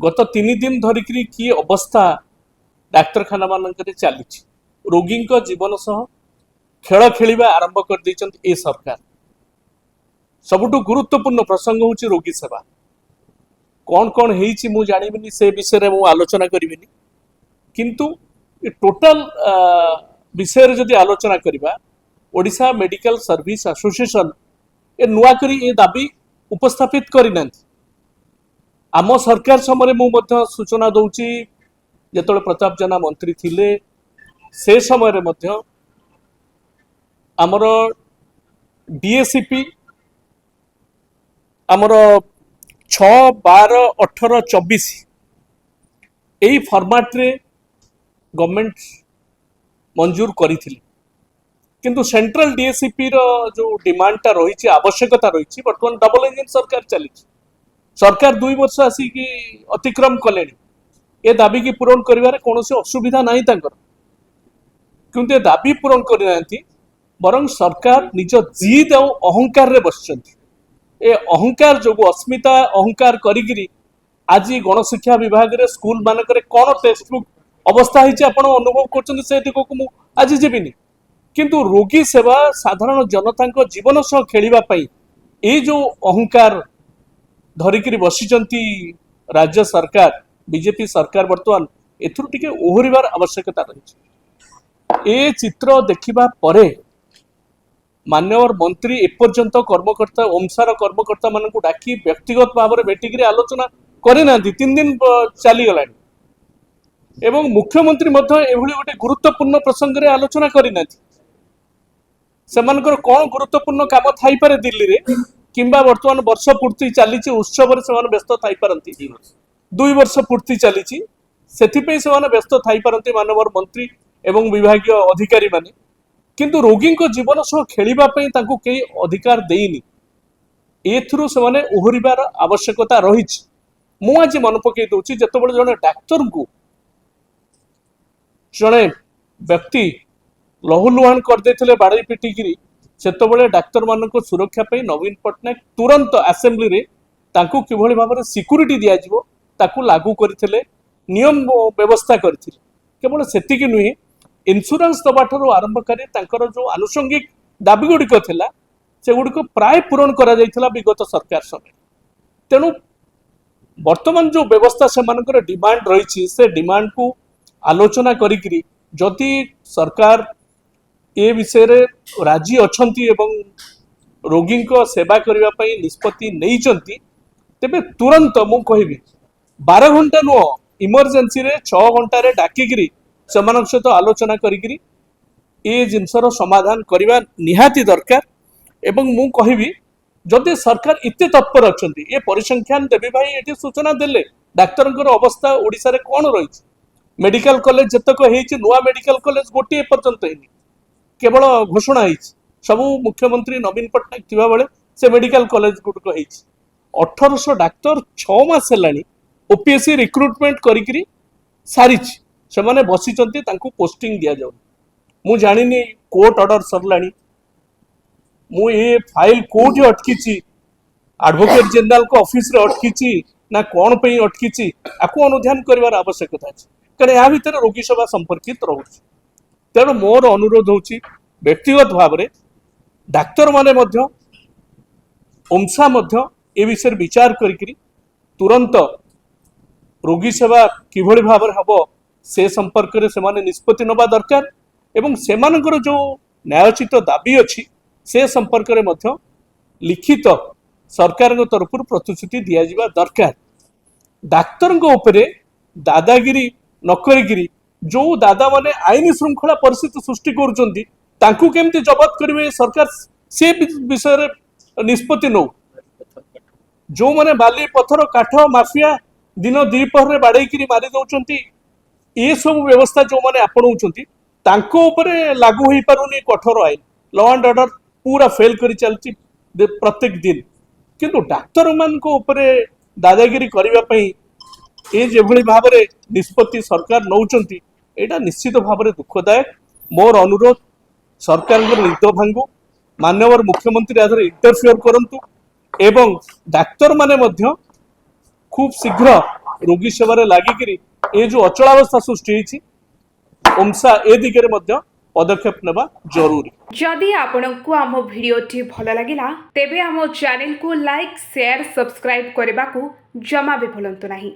गत 3 दिन धरिकी कि अवस्था डाक्तरखाना मानक चली रोगी जीवन सह खेल खेलिबा आरंभ कर देइछन्ति ए सरकार। सबुठु गुरुत्वपूर्ण प्रसंग होची रोगी सेवा। कौन कौन हेइछि मु जानिबिनी से विषय रे मु आलोचना करिबिनी, किंतु टोटल विषय रे जदि आलोचना करिबा ओडिशा मेडिकल सर्विस एसोसिएशन ए नुआ करी ए दाबी उपस्थापित करिनांति। आम सरकार समय मु मध्य सूचना दउची जेतले प्रताप जेना मंत्री थिले से समय रे मध्य आमर डीएसीपी आमर 6, 12, 18, 24 यही फॉर्मेट रे गवर्नमेंट मंजूर करिथिले, किंतु सेंट्रल डीएसीपी रो जो डिमांडटा रही आवश्यकता रही बर्तमान डबल इंजिन सरकार चली। सरकार 2 वर्ष आसिकी अतिक्रम कले ए दाबी की पूरण करिवारे कोनोसी असुविधा नाही तांकर, किंतु ए दाबी पूरण करि नांती बरं सरकार निज जिद और अहंकार रे बसचंती। ए अहंकार जो अस्मिता अहंकार करिगिरी आज गणशिक्षा विभाग रे स्कूल मानक कौन टेक्स्ट बुक अवस्था होती आप अनुभव कर दिगक मु आज जीविनी, किंतु रोगी सेवा साधारण जनता जीवन सह खेलिबा ये जो अहंकार धरिकी बसिचंती राज्य सरकार बीजेपी सरकार बर्तमान एथुर टिके ओहरिबार आवश्यकता रही। ए चित्र देखिबा परे मान्यवर मंत्री एपर्यंत कर्मकर्ता ओमसार कर्मकर्ता मान डाकी व्यक्तिगत भाव में भेटिक आलोचना करना 3 दिन चली गला एवं मुख्यमंत्री गोटे गुरुत्वपूर्ण प्रसंग रे आलोचना करना। सेमानकर कौन गुरुत्वपूर्ण काम थाई पारे दिल्ली रे किंबा वर्तमान वर्ष पूर्ति चली उत्सव से व्यस्त थाई पारती 2 वर्ष पूर्ति चली से व्यस्त थाई पारती मानवर मंत्री एवं विभागीय अधिकारी माने, किंतु रोगी जीवन सह खेलिबा पई तांको केही अधिकार देइनी। एथुरु से माने ओहरिबार आवश्यकता रही। मु आज मन पकई दूची जेतेबेले जने डाक्तर को जने व्यक्ति लहुलुहान कर देथिले बाड़ी पिटिगिरी सेतेबेले डाक्तर मानको सुरक्षा पई नवीन पटनायक तुरंत असेंबली रे तांको किभଳି भाबरे सिक्युरिटी दिया जिवो ताकू लागू करथिले, नियम व्यवस्था करथिले। केवल सेतिकी नुहे इन्शुरांस दबाठू आरंभ करी तांकर जो आनुषंगिक दाबी गुड़िक थिला से गुड़िक प्राय पूरण करा जायथिला विगत सरकार समय। तेणु वर्तमान जो व्यवस्था से मानकर डिमांड रही से डिमांड को आलोचना करी जदि सरकार ए विषय रे राजी अछंती एवं रोगी को सेवा करबा पई निष्पत्ति नहीं चंती तेबे तुरंत मु कहबी 12 घंटा नुह इमरजेंसी रे 6 घंटा रे डाकिगिरी सेमानक सहित आलोचना करी ए जिनसर समाधान करने निहाती दरकार। एवं मु कहबी जदि सरकार इते तत्पर अच्छी ये परिसंख्यान देवी भाई ये सूचना देले डाक्तर अवस्था ओडिशा रे कौन रही। मेडिकल कॉलेज जितक होती नुआ मेडिकल कॉलेज गोटे पर्यंत है केवल घोषणा हो सबू मुख्यमंत्री नवीन पट्टनायक थिबा बेले से मेडिकल कॉलेज गुड़िक होती 1800 डाक्तर 6 मास है ओपीएससी रिक्रुटमेंट करी सारी से माने बसिचंती तांको पोस्टिंग दिया जाउ। मु जानिनी कोर्ट ऑर्डर सरलानी मु ए फाइल कोर्ट अटकीची एडवोकेट जनरल को ऑफिस रे अटकीची ना कौन पे अटकीची आको अनुध्यान करिवार आवश्यकता अछि कारण या भीतर रोगी सेवा संपर्कित रहउछि। तेणु मोर अनुरोध होछि व्यक्तिगत भाव में डाक्तर माने मध्य ओमसा मध्य ए विषय विचार करी तुरंत रोगी सेवा किभଳି भाव में हबो से संपर्क में से निष्पत्ति नवा दरकार एवं सेमानकर जो न्यायोचित दाबी अच्छी से संपर्क में मध्य लिखित सरकार तरफ प्रतिश्रुति दि जावा दरकार। डाक्तर उपरे दादागिरी नकरी जो दादा माने आईन श्रृंखला परिस्थिति सृष्टि करमती जबत करेंगे सरकार से विषय निष्पत्ति नौ। जो माने बाली पथर काठ माफिया दिन द्विपहर बाड़े मारी दौरान ये सब व्यवस्था जो माने आपणाउछंती तांको ऊपर लागू हो पारुनी कठोर आईन लॉ एंड ऑर्डर पूरा फेल करी चलती प्रत्येक दिन, किंतु डाक्तर मान को ऊपर दादागिरी करबा पई ए जेभଳି भाव में निष्पत्ति सरकार नौचंती एटा निश्चित भाव में दुखदायक। मोर अनुरोध सरकार निद भांगु माननीय मुख्यमंत्री आधार इंटरफियर करंतु एवं डाक्तर माने मध्य खूब शीघ्र ରୋଗୀ ସେବାରେ ଲାଗିକିରି ଏ ଯୋଉ ଅଚଳାବସ୍ଥା ସୃଷ୍ଟି ହେଇଛି ଓମସା ଏ ଦିଗରେ ମଧ୍ୟ ପଦକ୍ଷେପ ନେବା ଜରୁରୀ। जदि आपंक आम भिडी भल लगा तेब आम चैनल को लाइक शेयर सब्सक्राइब करने को जमा भी भूलु नहीं।